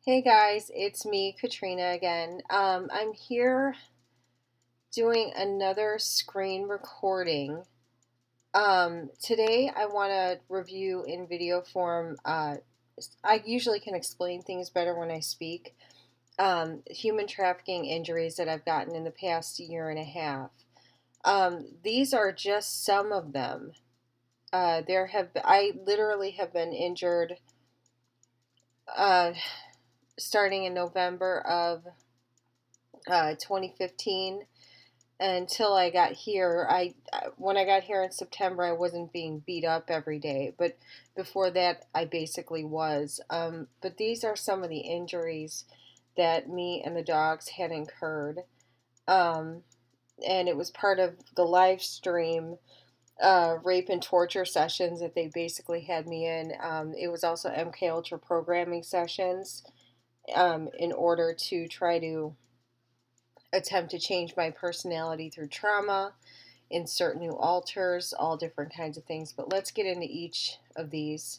Hey guys, it's me, Katrina again. I'm here doing another screen recording. Today I want to review in video form. I usually can explain things better when I speak. Human trafficking injuries that I've gotten in the past year and a half. These are just some of them. I literally have been injured uh, starting in November of 2015 until I got here. When I got here in September, I wasn't being beat up every day, but before that, I basically was. But these are some of the injuries that me and the dogs had incurred, um, and it was part of the live stream rape and torture sessions that they basically had me in. It was also MK Ultra programming sessions in order to try to attempt to change my personality through trauma, insert new alters, all different kinds of things. But let's get into each of these.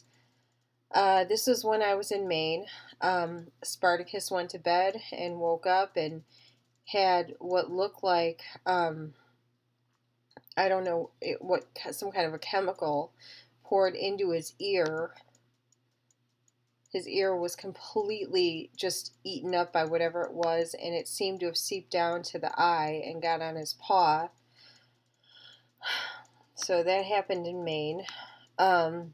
This was when I was in Maine. Spartacus went to bed and woke up and had what looked like, I don't know, some kind of a chemical poured into his ear. His ear was completely just eaten up by whatever it was, and it seemed to have seeped down to the eye and got on his paw. So that happened in Maine. Um,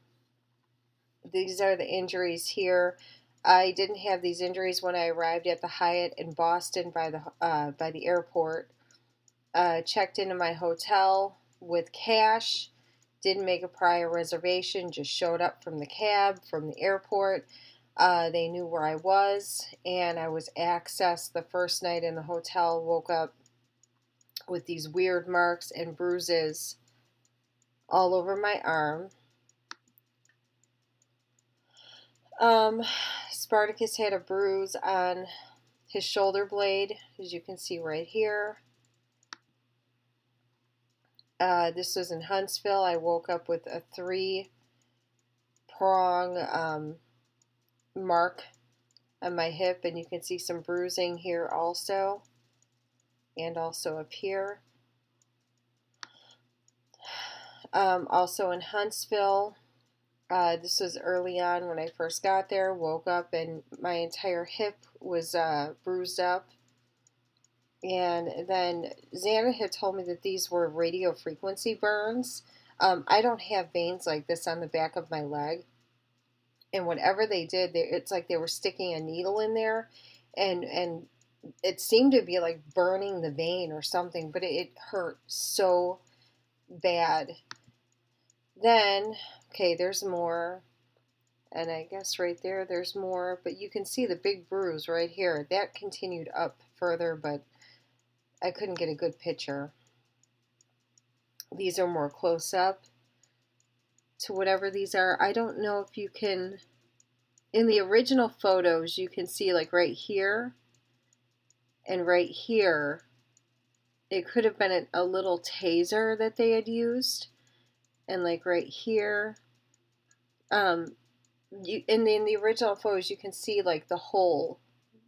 these are the injuries here. I didn't have these injuries when I arrived at the Hyatt in Boston by the airport. Checked into my hotel with cash. Didn't make a prior reservation. Just showed up from the cab from the airport. They knew where I was, and I was accessed the first night in the hotel. Woke up with these weird marks and bruises all over my arm. Spartacus had a bruise on his shoulder blade, as you can see right here. This was in Huntsville. I woke up with a 3-prong mark on my hip, and you can see some bruising here also, and also up here. Also in Huntsville, this was early on when I first got there. Woke up and my entire hip was bruised up. And then Xana had told me that these were radio frequency burns. I don't have veins like this on the back of my leg. And whatever they did, it's like they were sticking a needle in there. And it seemed to be like burning the vein or something, but it hurt so bad. Then, okay, there's more. And I guess right there, there's more. But you can see the big bruise right here. That continued up further, but I couldn't get a good picture. These are more close up to whatever these are. I don't know if you can, in the original photos, you can see like right here and right here, it could have been a little taser that they had used. And like right here, in the original photos, you can see like the hole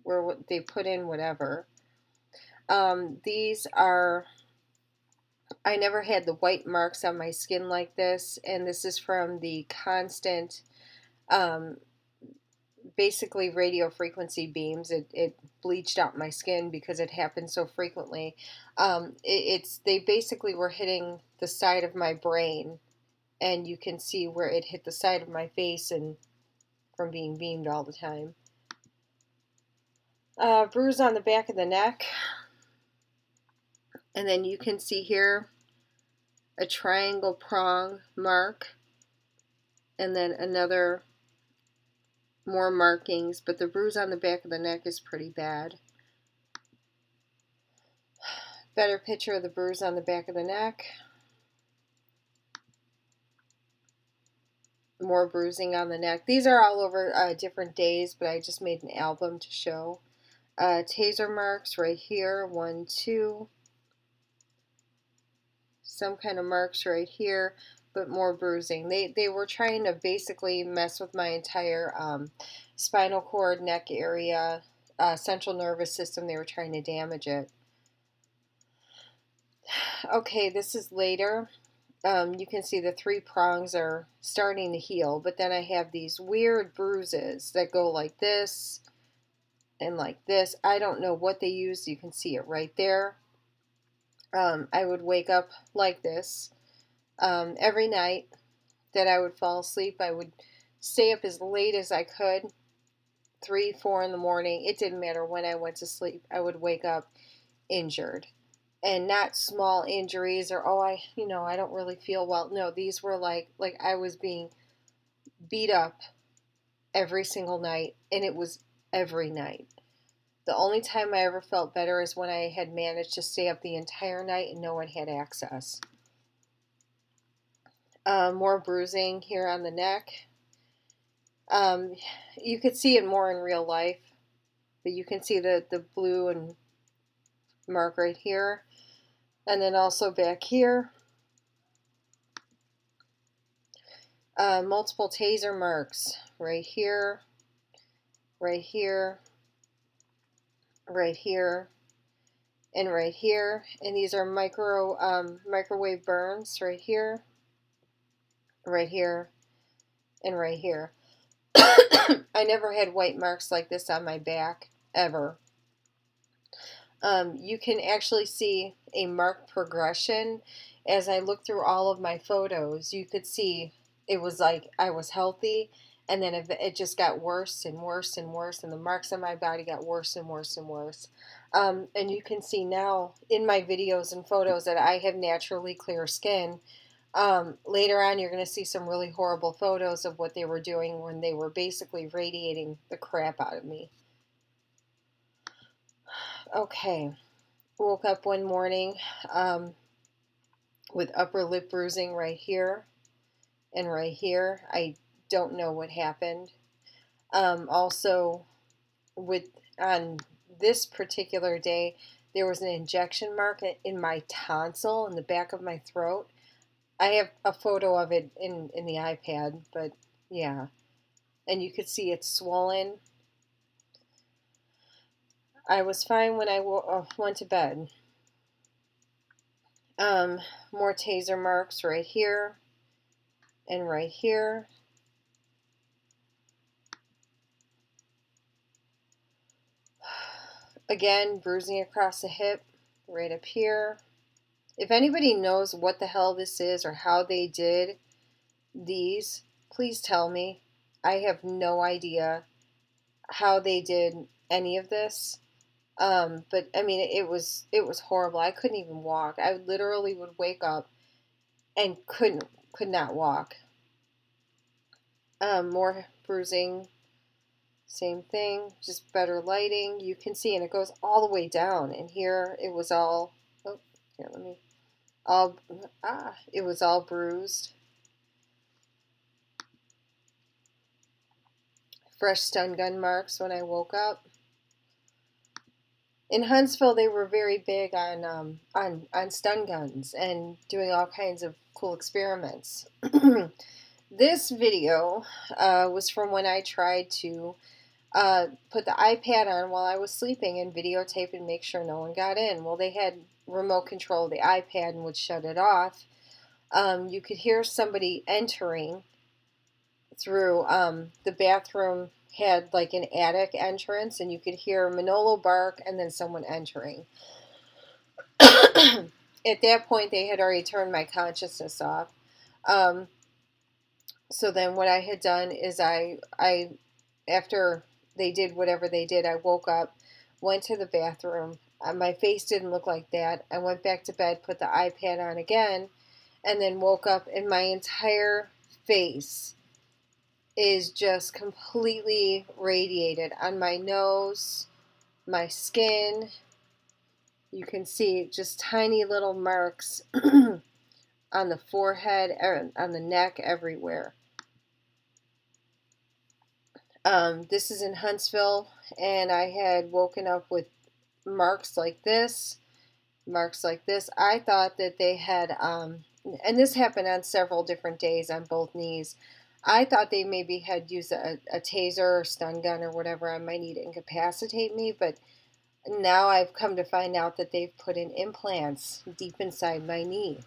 where they put in whatever. These are, I never had the white marks on my skin like this, and this is from the constant, um, basically radio frequency beams. It bleached out my skin because it happened so frequently. They basically were hitting the side of my brain, and you can see where it hit the side of my face and from being beamed all the time. Bruise on the back of the neck. And then you can see here a triangle prong mark. And then another, more markings. But the bruise on the back of the neck is pretty bad. Better picture of the bruise on the back of the neck. More bruising on the neck. These are all over different days, but I just made an album to show. Taser marks right here, 1, 2. Some kind of marks right here. but more bruising. They were trying to basically mess with my entire spinal cord, neck area, central nervous system. They were trying to damage it. Okay, this is later. You can see the 3 prongs are starting to heal, but then I have these weird bruises that go like this and like this. I don't know what they used. You can see it right there. I would wake up like this every night that I would fall asleep. I would stay up as late as I could, 3, 4 in the morning. It didn't matter when I went to sleep. I would wake up injured. And not small injuries or, oh, I don't really feel well. No, these were like I was being beat up every single night, and it was every night. The only time I ever felt better is when I had managed to stay up the entire night and no one had access. More bruising here on the neck. You could see it more in real life, but you can see the blue and mark right here. And then also back here. Multiple taser marks right here, right here, right here, and right here. And these are microwave burns right here, right here, and right here. I never had white marks like this on my back, ever. You can actually see a marked progression. As I look through all of my photos, you could see it was like I was healthy, and then it just got worse and worse and worse, and the marks on my body got worse and worse and worse. And you can see now in my videos and photos that I have naturally clear skin. Later on, you're going to see some really horrible photos of what they were doing when they were basically radiating the crap out of me. Okay, woke up one morning with upper lip bruising right here and right here. I don't know what happened. Also, on this particular day, there was an injection mark in my tonsil in the back of my throat. I have a photo of it in the iPad, but yeah. And you could see it's swollen. I was fine when I went to bed. More taser marks right here and right here. Again, bruising across the hip, right up here. If anybody knows what the hell this is or how they did these, please tell me. I have no idea how they did any of this. But I mean, it was horrible. I couldn't even walk. I literally would wake up and could not walk. More bruising. Same thing, just better lighting. You can see, and it goes all the way down. And here it was all, oh, here, it was all bruised. Fresh stun gun marks when I woke up. In Huntsville, they were very big on stun guns and doing all kinds of cool experiments. This video was from when I tried to put the iPad on while I was sleeping and videotape and make sure no one got in. Well, they had remote control of the iPad and would shut it off. You could hear somebody entering through the bathroom. Had like an attic entrance, and you could hear Manolo bark and then someone entering. At that point, they had already turned my consciousness off. So then what I had done is I after they did whatever they did, I woke up, went to the bathroom. My face didn't look like that. I went back to bed, put the iPad on again, and then woke up, and my entire face is just completely radiated on my nose, my skin. You can see just tiny little marks on the forehead, on the neck, everywhere. This is in Huntsville, and I had woken up with marks like this, marks like this. I thought that they had and this happened on several different days on both knees. I thought they maybe had used a taser or stun gun or whatever on my knee to incapacitate me, but now I've come to find out that they've put in implants deep inside my knee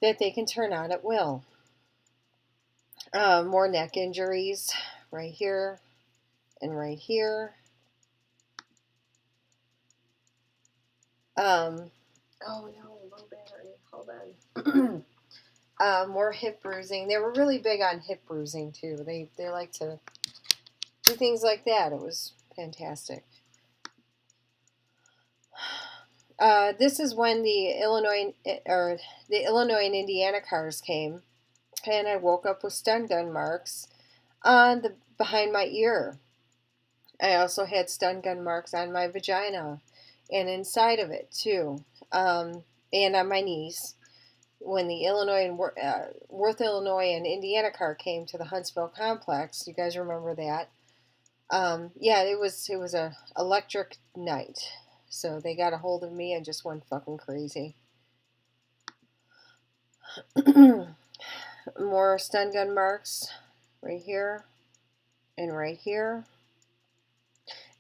that they can turn on at will. More neck injuries right here and right here. Oh no, low battery. Hold on. More hip bruising. They were really big on hip bruising too. They like to do things like that. It was fantastic. This is when the Illinois and Indiana cars came, and I woke up with stun gun marks on the behind my ear. I also had stun gun marks on my vagina and inside of it too, and on my knees. When the Worth, Illinois, and Indiana car came to the Huntsville complex, you guys remember that? Yeah, it was a electric night. So they got a hold of me and just went fucking crazy. More stun gun marks right here and right here.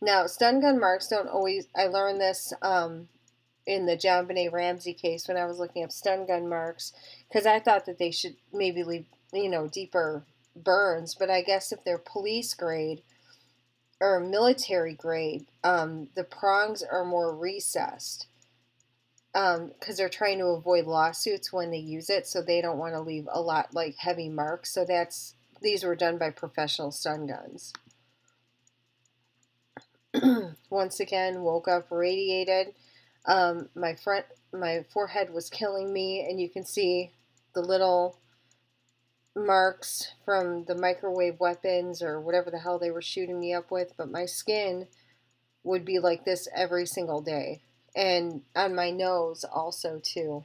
Now, stun gun marks don't always, I learned this in the John Benet Ramsey case when I was looking up stun gun marks, because I thought that they should maybe leave, deeper burns, but I guess if they're police grade or military grade, the prongs are more recessed because they're trying to avoid lawsuits when they use it, so they don't want to leave a lot like heavy marks. So these were done by professional stun guns. Once again, woke up radiated. My forehead was killing me, and you can see the little marks from the microwave weapons or whatever the hell they were shooting me up with, but my skin would be like this every single day. And on my nose also too.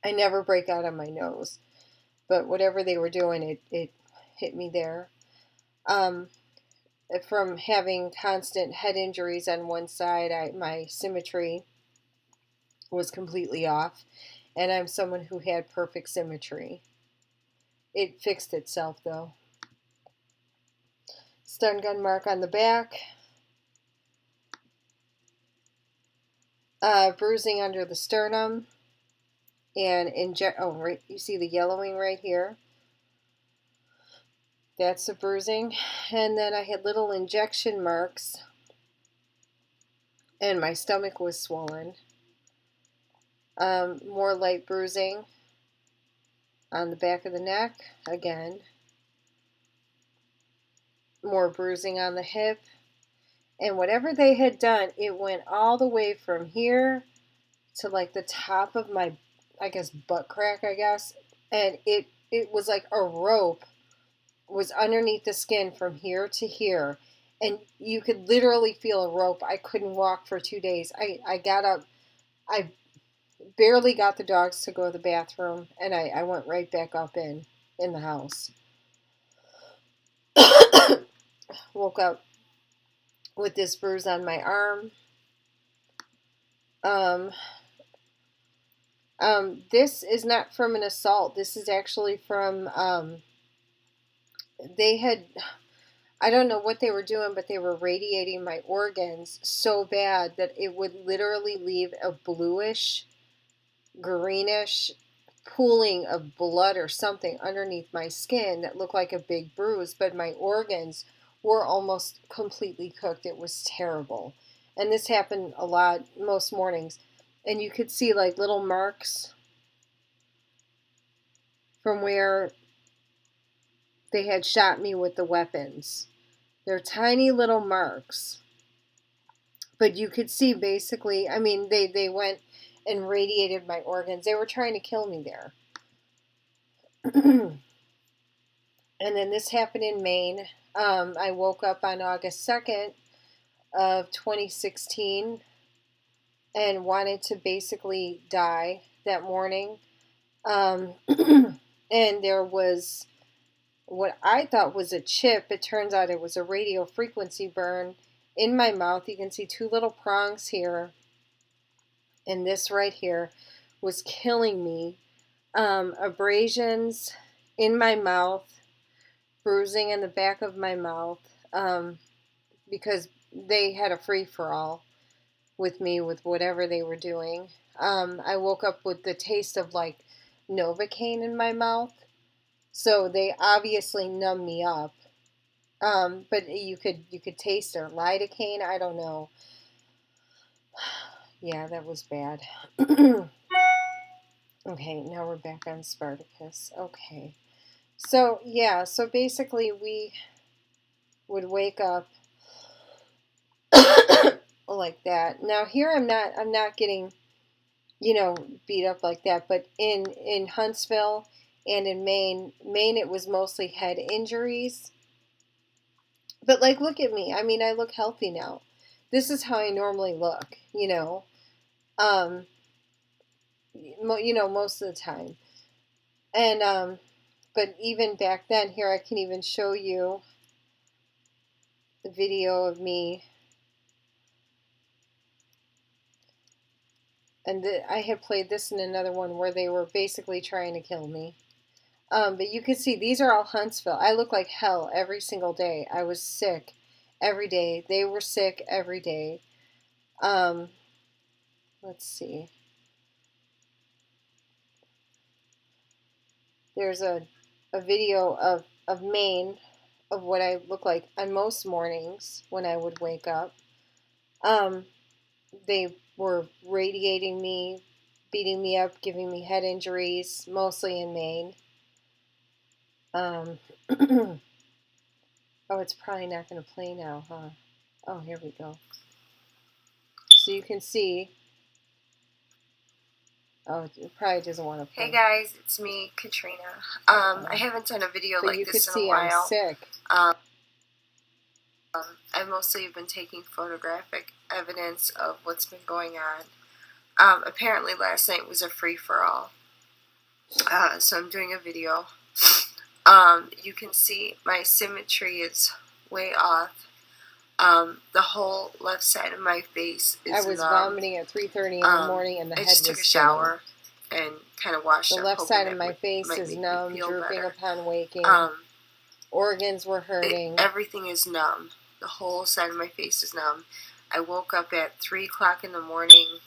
I never break out on my nose, but whatever they were doing, it hit me there. From having constant head injuries on one side, my symmetry was completely off, and I'm someone who had perfect symmetry. It fixed itself though. Stun gun mark on the back. Bruising under the sternum. And right, you see the yellowing right here. That's the bruising. And then I had little injection marks. And my stomach was swollen. More light bruising on the back of the neck. Again. More bruising on the hip. And whatever they had done, it went all the way from here to like the top of my, I guess, butt crack, I guess. And it was like a rope was underneath the skin from here to here. And you could literally feel a rope. I couldn't walk for 2 days. I got up. I barely got the dogs to go to the bathroom. And I went right back up in the house. Woke up with this bruise on my arm. This is not from an assault. This is actually from, they had, I don't know what they were doing, but they were radiating my organs so bad that it would literally leave a bluish, greenish pooling of blood or something underneath my skin that looked like a big bruise, but my organs were almost completely cooked. It was terrible. And this happened a lot, most mornings. And you could see like little marks from where they had shot me with the weapons. They're tiny little marks. But you could see basically, I mean, they went and radiated my organs. They were trying to kill me there. And then this happened in Maine. I woke up on August 2nd of 2016 and wanted to basically die that morning. And there was what I thought was a chip. It turns out it was a radio frequency burn in my mouth. You can see two little prongs here and this right here was killing me. Abrasions in my mouth, bruising in the back of my mouth, because they had a free-for-all with me with whatever they were doing. I woke up with the taste of like Novocaine in my mouth, so they obviously numbed me up. But you could taste their lidocaine. I don't know. Yeah, that was bad. Okay, now we're back on Spartacus. Okay. So, yeah, so basically we would wake up like that. Now here I'm not getting, beat up like that, but in Huntsville and in Maine it was mostly head injuries. But like look at me. I mean, I look healthy now. This is how I normally look, Um, most of the time. And but even back then, here I can even show you the video of me. And I had played this in another one where they were basically trying to kill me. But you can see these are all Huntsville. I look like hell every single day. I was sick every day. They were sick every day. Let's see. There's a video of Maine of what I look like on most mornings when I would wake up. They were radiating me, beating me up, giving me head injuries, mostly in Maine. Oh, it's probably not going to play now, huh? Oh, here we go. So you can see. Oh, it probably doesn't want to play. Hey guys, it's me, Katrina. I haven't done a video like this in a while. I'm sick. I mostly have been taking photographic evidence of what's been going on. Apparently last night was a free-for-all. So I'm doing a video. You can see my symmetry is way off. The whole left side of my face is I was vomiting at 3:30 in the morning, and the head was I just took a shower and kind of washed up. The left side of my face is numb, drooping upon waking. Organs were hurting. Everything is numb. The whole side of my face is numb. I woke up at 3 o'clock in the morning.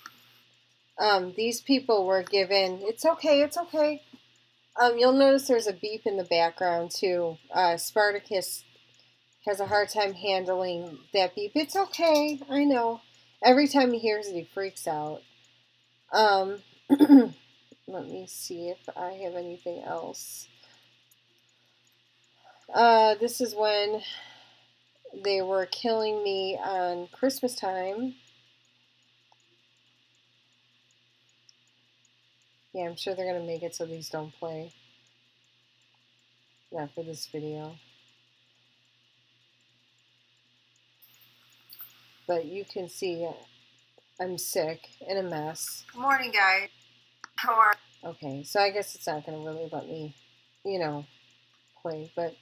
These people were given, it's okay. You'll notice there's a beep in the background too. Spartacus has a hard time handling that beep. It's okay, I know. Every time he hears it, he freaks out. Let me see if I have anything else. This is when they were killing me on Christmas time. Yeah, I'm sure they're going to make it so these don't play. Not for this video. But you can see I'm sick and a mess. Good morning, guys. How are you? Okay, so I guess it's not going to really let me, play. But,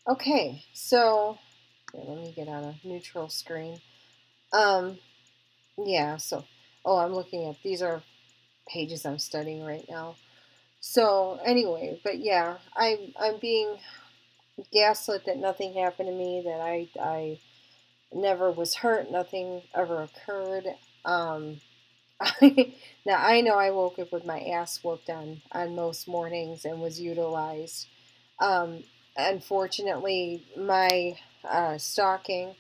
okay, so, here, let me get on a neutral screen. Yeah, so, I'm looking at, these are pages I'm studying right now. So, anyway, but yeah, I'm being gaslit that nothing happened to me, that I never was hurt, nothing ever occurred. Now I know I woke up with my ass whooped on most mornings and was utilized. Unfortunately, my stalking,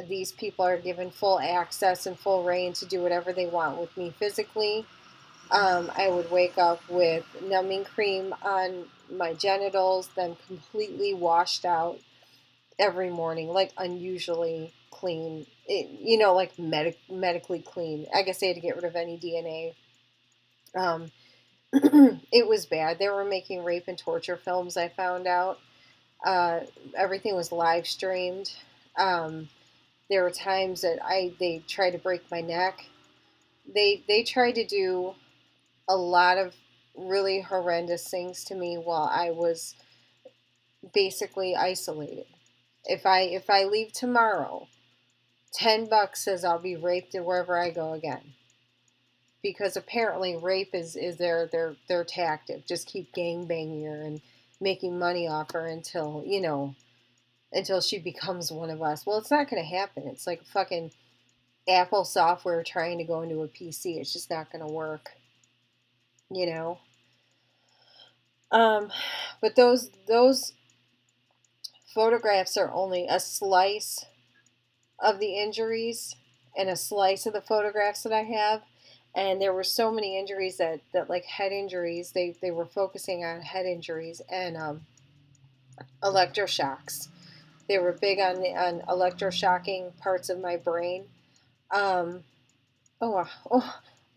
these people are given full access and full reign to do whatever they want with me physically. I would wake up with numbing cream on my genitals, then completely washed out every morning, like unusually clean, like medically clean. I guess they had to get rid of any DNA. It was bad. They were making rape and torture films, I found out. Everything was live streamed. There were times that they tried to break my neck. They tried to do a lot of really horrendous things to me while I was basically isolated. If I leave tomorrow, $10 says I'll be raped wherever I go again. because apparently rape is their tactic. Just keep gang banging her and making money off her until, until she becomes one of us. Well, it's not going to happen. It's like fucking Apple software trying to go into a PC. It's just not going to work, you know. Um, but those photographs are only a slice of the injuries and a slice of the photographs that I have. And there were so many injuries that like head injuries, they were focusing on head injuries and electroshocks. They were big on electroshocking parts of my brain. Um, oh,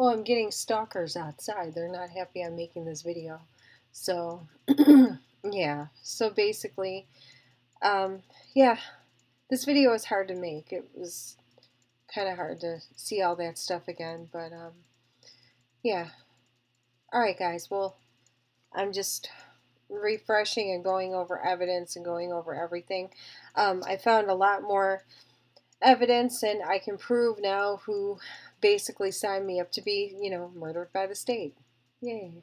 I'm getting stalkers outside. They're not happy I'm making this video. So, yeah. So basically, um, yeah, this video was hard to make. It was kind of hard to see all that stuff again, but yeah. All right, guys. Well, I'm just refreshing and going over evidence and going over everything. I found a lot more evidence, and I can prove now who basically signed me up to be, murdered by the state. Yay.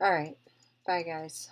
All right. Bye, guys.